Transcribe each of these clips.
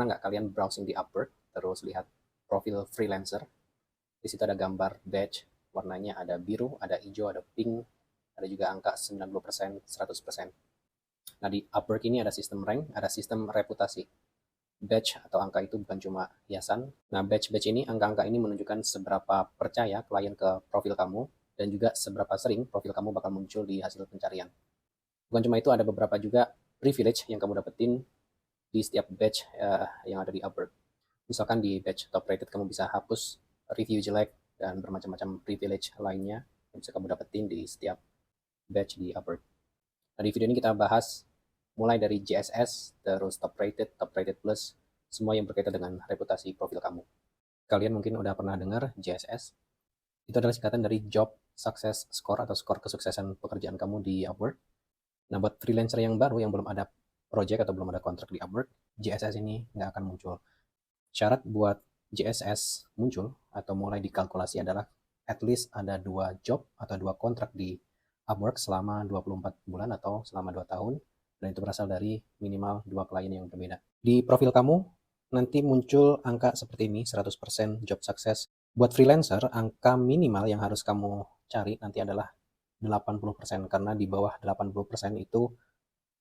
nggak kalian browsing di Upwork, terus lihat profil freelancer. Di situ ada gambar badge, warnanya ada biru, ada hijau, ada pink, ada juga angka 90%, 100%. Nah, di Upwork ini ada sistem rank, ada sistem reputasi. Badge atau angka itu bukan cuma hiasan. Nah, badge-badge ini, angka-angka ini menunjukkan seberapa percaya klien ke profil kamu, dan juga seberapa sering profil kamu bakal muncul di hasil pencarian. Bukan cuma itu, ada beberapa juga privilege yang kamu dapetin di setiap badge yang ada di Upwork. Misalkan di badge top rated kamu bisa hapus review jelek dan bermacam-macam privilege lainnya yang bisa kamu dapetin di setiap badge di Upwork. Nah, di video ini kita bahas mulai dari JSS, terus top rated plus, semua yang berkaitan dengan reputasi profil kamu. Kalian mungkin udah pernah dengar JSS. Itu adalah singkatan dari Job Success Score atau skor kesuksesan pekerjaan kamu di Upwork. Nah, buat freelancer yang baru yang belum ada project atau belum ada kontrak di Upwork, JSS ini nggak akan muncul. Syarat buat JSS muncul atau mulai dikalkulasi adalah at least ada 2 job atau 2 kontrak di Upwork selama 24 bulan atau selama 2 tahun, dan itu berasal dari minimal 2 klien yang berbeda. Di profil kamu nanti muncul angka seperti ini, 100% job success. Buat freelancer, angka minimal yang harus kamu cari nanti adalah 80%, karena di bawah 80% itu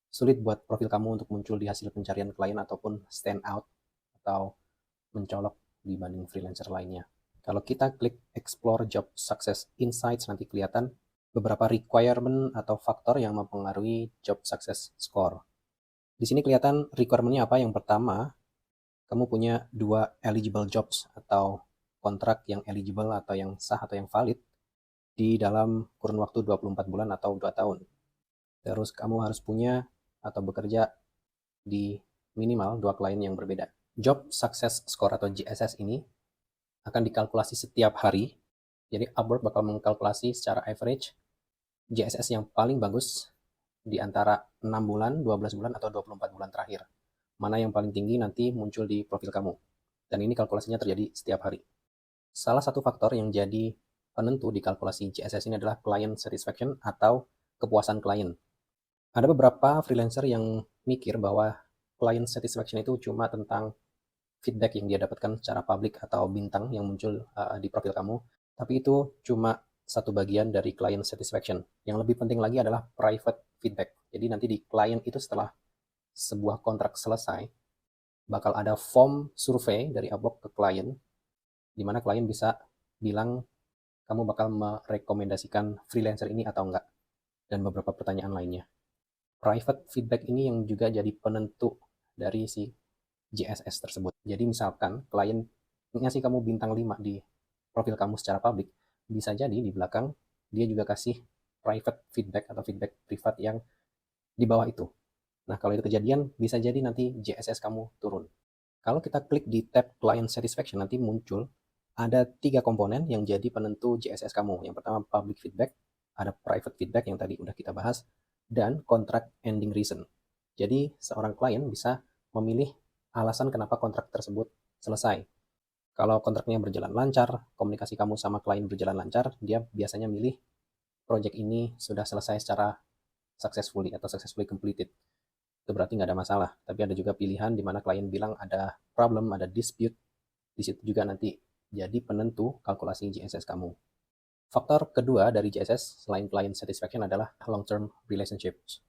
sulit buat profil kamu untuk muncul di hasil pencarian klien ataupun stand out atau mencolok dibanding freelancer lainnya. Kalau kita klik Explore Job Success Insights, nanti kelihatan beberapa requirement atau faktor yang mempengaruhi Job Success Score. Di sini kelihatan requirement-nya apa. Yang pertama, kamu punya 2 eligible jobs atau kontrak yang eligible atau yang sah atau yang valid di dalam kurun waktu 24 bulan atau 2 tahun. Terus kamu harus punya atau bekerja di minimal 2 klien yang berbeda. Job Success Score atau JSS ini akan dikalkulasi setiap hari. Jadi Upwork bakal mengkalkulasi secara average JSS yang paling bagus di antara 6 bulan, 12 bulan, atau 24 bulan terakhir. Mana yang paling tinggi nanti muncul di profil kamu. Dan ini kalkulasinya terjadi setiap hari. Salah satu faktor yang jadi penentu di kalkulasi JSS ini adalah client satisfaction atau kepuasan klien. Ada beberapa freelancer yang mikir bahwa client satisfaction itu cuma tentang feedback yang dia dapatkan secara publik atau bintang yang muncul di profil kamu, tapi itu cuma satu bagian dari client satisfaction. Yang lebih penting lagi adalah private feedback. Jadi nanti di client itu setelah sebuah kontrak selesai, bakal ada form survei dari Upwork ke klien, di mana klien bisa bilang kamu bakal merekomendasikan freelancer ini atau enggak, dan beberapa pertanyaan lainnya. Private feedback ini yang juga jadi penentu dari si JSS tersebut. Jadi misalkan klien ngasih kamu bintang 5 di profil kamu secara publik, bisa jadi di belakang dia juga kasih private feedback atau feedback privat yang di bawah itu. Nah, kalau itu kejadian, bisa jadi nanti JSS kamu turun. Kalau kita klik di tab Client Satisfaction, nanti muncul ada 3 komponen yang jadi penentu JSS kamu. Yang pertama public feedback, ada private feedback yang tadi udah kita bahas, dan contract ending reason. Jadi seorang klien bisa memilih alasan kenapa kontrak tersebut selesai. Kalau kontraknya berjalan lancar, komunikasi kamu sama klien berjalan lancar, dia biasanya milih project ini sudah selesai secara successfully atau successfully completed. Itu berarti nggak ada masalah. Tapi ada juga pilihan di mana klien bilang ada problem, ada dispute. Di situ juga nanti jadi penentu kalkulasi JSS kamu. Faktor kedua dari JSS selain client satisfaction adalah long-term relationships.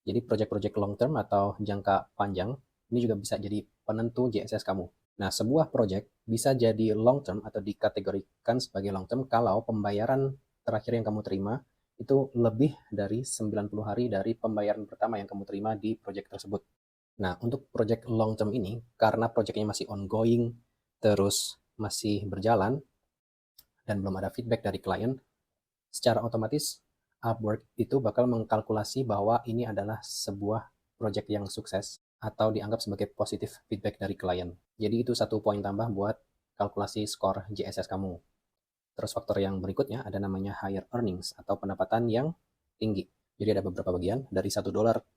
Jadi project-project long-term atau jangka panjang ini juga bisa jadi penentu JSS kamu. Nah, sebuah project bisa jadi long-term atau dikategorikan sebagai long-term kalau pembayaran terakhir yang kamu terima itu lebih dari 90 hari dari pembayaran pertama yang kamu terima di project tersebut. Nah, untuk project long-term ini, karena projectnya masih ongoing, terus masih berjalan, dan belum ada feedback dari klien, secara otomatis Upwork itu bakal mengkalkulasi bahwa ini adalah sebuah project yang sukses atau dianggap sebagai positif feedback dari klien. Jadi itu satu poin tambah buat kalkulasi skor JSS kamu. Terus faktor yang berikutnya ada namanya higher earnings atau pendapatan yang tinggi. Jadi ada beberapa bagian, dari $1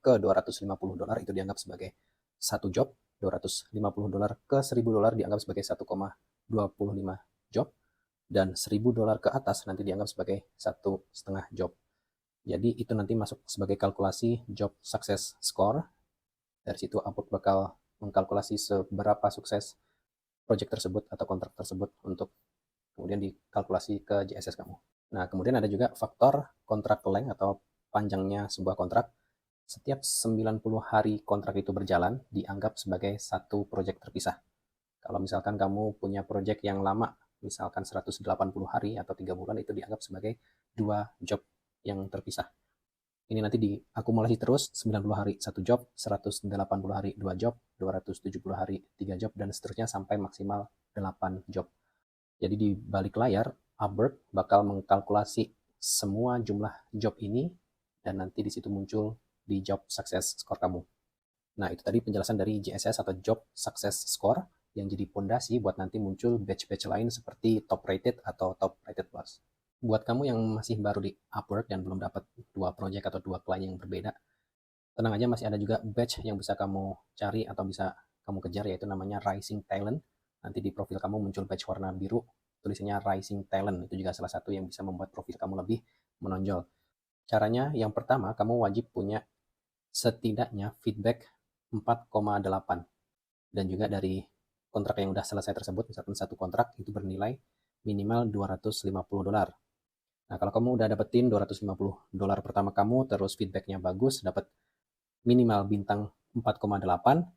ke $250 itu dianggap sebagai satu job, $250 ke $1000 dianggap sebagai 1,25 job, dan $1000 ke atas nanti dianggap sebagai 1,5 job. Jadi itu nanti masuk sebagai kalkulasi job success score. Dari situ Upwork bakal mengkalkulasi seberapa sukses project tersebut atau kontrak tersebut untuk kemudian dikalkulasi ke JSS kamu. Nah, kemudian ada juga faktor kontrak length atau panjangnya sebuah kontrak. Setiap 90 hari kontrak itu berjalan, dianggap sebagai satu project terpisah. Kalau misalkan kamu punya project yang lama, misalkan 180 hari atau 3 bulan, itu dianggap sebagai dua job yang terpisah. Ini nanti diakumulasi terus, 90 hari 1 job, 180 hari 2 job, 270 hari 3 job, dan seterusnya sampai maksimal 8 job. Jadi di balik layar, Upwork bakal mengkalkulasi semua jumlah job ini, dan nanti di situ muncul di job success score kamu. Nah, itu tadi penjelasan dari JSS atau Job Success Score yang jadi pondasi buat nanti muncul batch-batch lain seperti Top Rated atau Top Rated Plus. Buat kamu yang masih baru di Upwork dan belum dapat dua project atau dua klien yang berbeda, tenang aja, masih ada juga batch yang bisa kamu cari atau bisa kamu kejar, yaitu namanya Rising Talent. Nanti di profil kamu muncul batch warna biru, tulisannya Rising Talent. Itu juga salah satu yang bisa membuat profil kamu lebih menonjol. Caranya, yang pertama, kamu wajib punya setidaknya feedback 4,8. Dan juga dari kontrak yang udah selesai tersebut, misalkan satu kontrak itu bernilai minimal $250. Nah, kalau kamu udah dapetin $250 pertama kamu, terus feedbacknya bagus, dapat minimal bintang 4,8,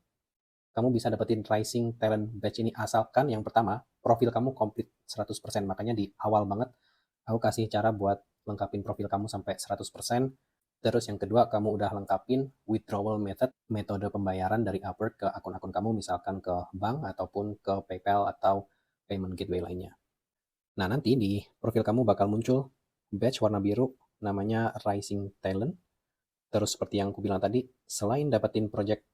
kamu bisa dapetin Rising Talent Badge ini asalkan yang pertama, profil kamu komplit 100%. Makanya di awal banget, aku kasih cara buat lengkapin profil kamu sampai 100%. Terus yang kedua, kamu udah lengkapin withdrawal method, metode pembayaran dari Upwork ke akun-akun kamu, misalkan ke bank ataupun ke PayPal atau payment gateway lainnya. Nah, nanti di profil kamu bakal muncul badge warna biru namanya Rising Talent. Terus seperti yang aku bilang tadi, selain dapetin project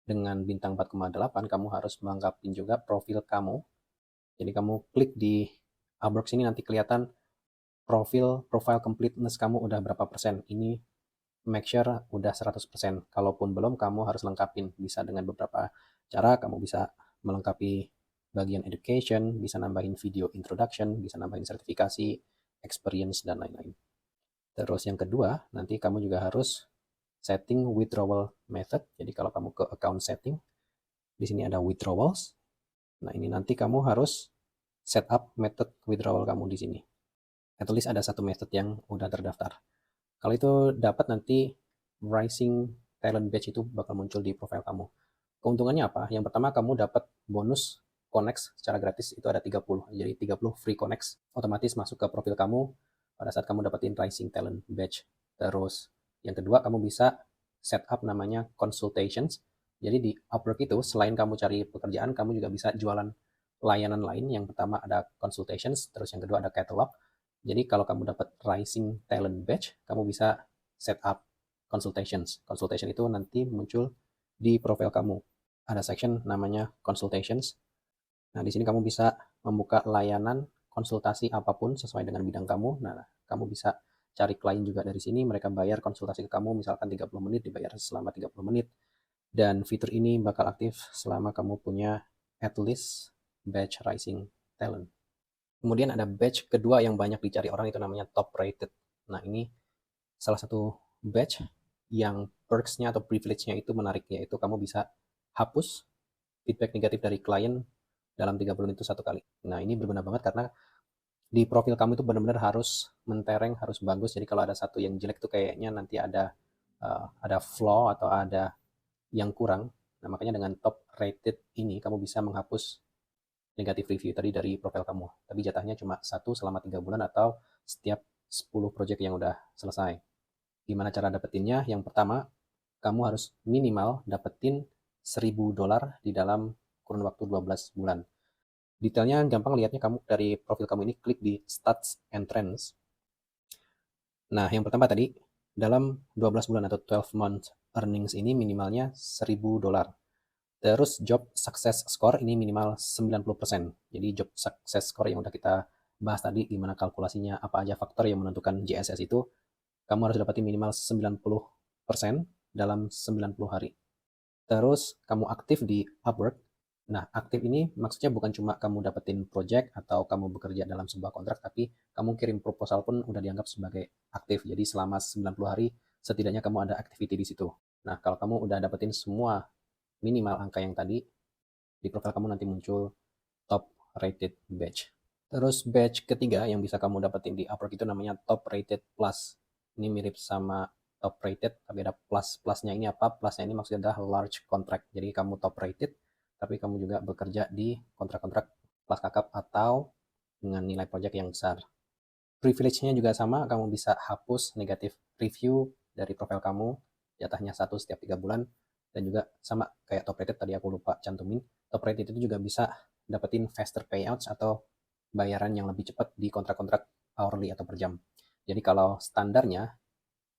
dengan bintang 4,8, kamu harus melengkapi juga profil kamu. Jadi kamu klik di Upwork sini, nanti kelihatan profile completeness kamu udah berapa persen. Ini make sure udah 100%. Kalaupun belum, kamu harus lengkapin. Bisa dengan beberapa cara, kamu bisa melengkapi bagian education, bisa nambahin video introduction, bisa nambahin sertifikasi, experience, dan lain-lain. Terus yang kedua, nanti kamu juga harus setting withdrawal method. Jadi kalau kamu ke account setting, di sini ada withdrawals. Nah, ini nanti kamu harus set up method withdrawal kamu di sini. At least ada satu method yang udah terdaftar. Kalau itu dapat, nanti Rising Talent Badge itu bakal muncul di profil kamu. Keuntungannya apa? Yang pertama, kamu dapat bonus connects secara gratis, itu ada 30. Jadi 30 free connects otomatis masuk ke profil kamu pada saat kamu dapetin Rising Talent Badge. Terus yang kedua, kamu bisa set up namanya consultations. Jadi di Upwork itu selain kamu cari pekerjaan, kamu juga bisa jualan layanan lain. Yang pertama ada consultations, terus yang kedua ada catalog. Jadi kalau kamu dapat Rising Talent Badge, kamu bisa set up consultations. Consultation itu nanti muncul di profil kamu. Ada section namanya consultations. Nah, di sini kamu bisa membuka layanan konsultasi apapun sesuai dengan bidang kamu. Nah, kamu bisa cari klien juga dari sini, mereka bayar konsultasi ke kamu, misalkan 30 menit, dibayar selama 30 menit. Dan fitur ini bakal aktif selama kamu punya at least batch Rising Talent. Kemudian ada batch kedua yang banyak dicari orang, itu namanya Top Rated. Nah, ini salah satu batch yang perks-nya atau privilege-nya itu menarik, yaitu kamu bisa hapus feedback negatif dari klien dalam 3 bulan itu satu kali. Nah, ini berguna banget karena di profil kamu itu benar-benar harus mentereng, harus bagus. Jadi kalau ada satu yang jelek tuh kayaknya nanti ada flaw atau ada yang kurang. Nah, makanya dengan top rated ini kamu bisa menghapus negatif review tadi dari profil kamu. Tapi jatahnya cuma satu selama 3 bulan atau setiap 10 project yang udah selesai. Gimana cara dapetinnya? Yang pertama, kamu harus minimal dapetin $1.000 di dalam kurun waktu 12 bulan. Detailnya gampang lihatnya, kamu dari profil kamu ini klik di Stats and Trends. Nah, yang pertama tadi, dalam 12 bulan atau 12 month earnings ini minimalnya $1.000. Terus job success score ini minimal 90%. Jadi job success score yang udah kita bahas tadi, gimana kalkulasinya, apa aja faktor yang menentukan JSS itu, kamu harus dapatin minimal 90% dalam 90 hari. Terus kamu aktif di Upwork. Nah, aktif ini maksudnya bukan cuma kamu dapetin project atau kamu bekerja dalam sebuah kontrak, tapi kamu kirim proposal pun udah dianggap sebagai aktif. Jadi selama 90 hari setidaknya kamu ada activity di situ. Nah, kalau kamu udah dapetin semua minimal angka yang tadi, di profil kamu nanti muncul top rated badge. Terus badge ketiga yang bisa kamu dapetin di Upwork itu namanya top rated plus. Ini mirip sama top rated, tapi ada plus. Plusnya ini apa? Plusnya ini maksudnya adalah large contract. Jadi kamu top rated, tapi kamu juga bekerja di kontrak-kontrak kelas kakap atau dengan nilai project yang besar. Privilege-nya juga sama, kamu bisa hapus negatif review dari profil kamu, jatahnya 1 setiap 3 bulan, dan juga sama kayak top rated tadi aku lupa cantumin, top rated itu juga bisa dapetin faster payouts atau bayaran yang lebih cepat di kontrak-kontrak hourly atau per jam. Jadi kalau standarnya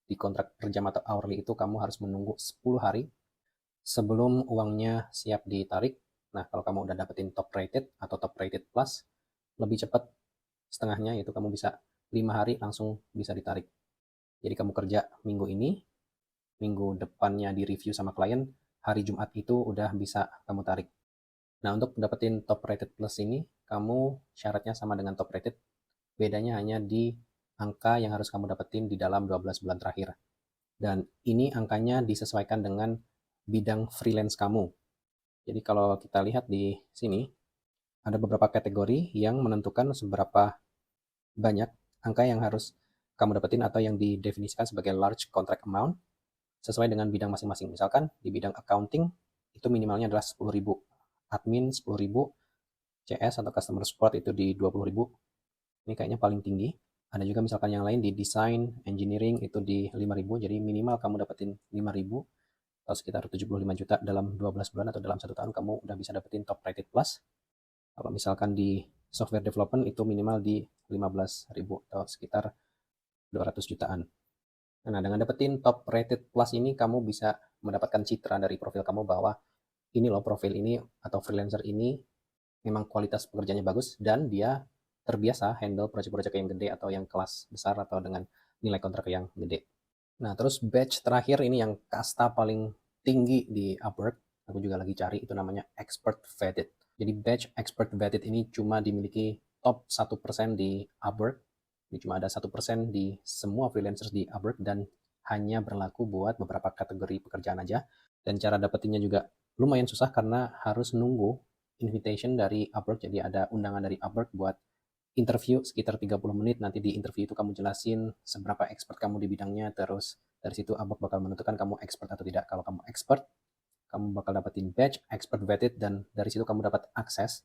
di kontrak per jam atau hourly itu kamu harus menunggu 10 hari sebelum uangnya siap ditarik. Nah, kalau kamu udah dapetin top rated atau top rated plus, lebih cepat setengahnya, yaitu kamu bisa 5 hari langsung bisa ditarik. Jadi kamu kerja minggu ini, minggu depannya di review sama klien, hari Jumat itu udah bisa kamu tarik. Nah, untuk dapetin top rated plus ini, kamu syaratnya sama dengan top rated, bedanya hanya di angka yang harus kamu dapetin di dalam 12 bulan terakhir. Dan ini angkanya disesuaikan dengan bidang freelance kamu. Jadi kalau kita lihat di sini, ada beberapa kategori yang menentukan seberapa banyak angka yang harus kamu dapetin atau yang didefinisikan sebagai large contract amount sesuai dengan bidang masing-masing. Misalkan di bidang accounting itu minimalnya adalah 10.000, admin 10.000, CS atau customer support itu di 20.000. Ini kayaknya paling tinggi. Ada juga misalkan yang lain di design, engineering itu di 5.000. Jadi minimal kamu dapetin 5.000 atau sekitar 75 juta dalam 12 bulan atau dalam 1 tahun kamu udah bisa dapetin top rated plus. Kalau misalkan di software development itu minimal di 15.000 atau sekitar 200 jutaan. Nah, dengan dapetin top rated plus ini, kamu bisa mendapatkan citra dari profil kamu bahwa ini loh profil ini atau freelancer ini memang kualitas pekerjaannya bagus dan dia terbiasa handle proyek-proyek yang gede atau yang kelas besar atau dengan nilai kontrak yang gede. Nah, terus batch terakhir ini yang kasta paling tinggi di Upwork, aku juga lagi cari, itu namanya expert vetted. Jadi batch expert vetted ini cuma dimiliki top 1% di Upwork. Ini cuma ada 1% di semua freelancers di Upwork dan hanya berlaku buat beberapa kategori pekerjaan aja. Dan cara dapetinnya juga lumayan susah karena harus nunggu invitation dari Upwork. Jadi ada undangan dari Upwork buat interview sekitar 30 menit. Nanti di interview itu kamu jelasin seberapa expert kamu di bidangnya. Terus dari situ Upwork bakal menentukan kamu expert atau tidak. Kalau kamu expert, kamu bakal dapetin badge expert vetted dan dari situ kamu dapat akses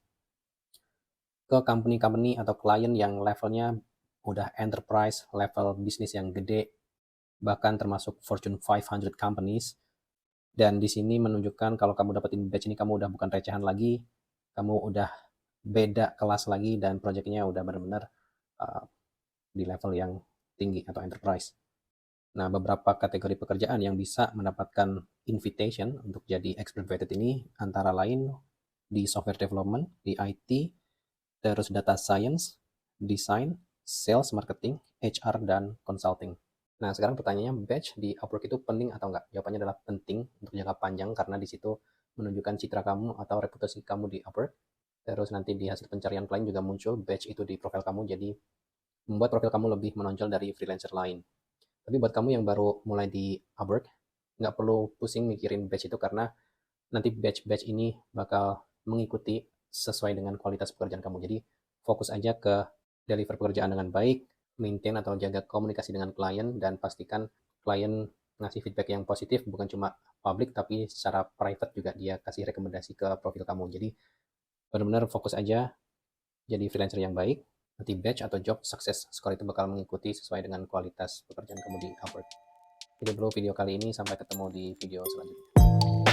ke company-company atau klien yang levelnya udah enterprise, level bisnis yang gede, bahkan termasuk Fortune 500 companies. Dan di sini menunjukkan kalau kamu dapetin badge ini kamu udah bukan recehan lagi, kamu udah beda kelas lagi dan proyeknya udah benar-benar di level yang tinggi atau enterprise. Nah, beberapa kategori pekerjaan yang bisa mendapatkan invitation untuk jadi expert vetted ini antara lain di software development, di IT, terus data science, design, sales, marketing, HR, dan consulting. Nah, sekarang pertanyaannya, badge di Upwork itu penting atau enggak? Jawabannya adalah penting untuk jangka panjang karena di situ menunjukkan citra kamu atau reputasi kamu di Upwork. Terus nanti di hasil pencarian klien juga muncul badge itu di profil kamu, jadi membuat profil kamu lebih menonjol dari freelancer lain. Tapi buat kamu yang baru mulai di Upwork, nggak perlu pusing mikirin batch itu karena nanti batch-batch ini bakal mengikuti sesuai dengan kualitas pekerjaan kamu. Jadi fokus aja ke deliver pekerjaan dengan baik, maintain atau jaga komunikasi dengan klien, dan pastikan klien ngasih feedback yang positif, bukan cuma public, tapi secara private juga dia kasih rekomendasi ke profil kamu. Jadi benar-benar fokus aja jadi freelancer yang baik, nanti batch atau job success score itu bakal mengikuti sesuai dengan kualitas pekerjaan kamu di Upwork. Itu dulu video kali ini, sampai ketemu di video selanjutnya.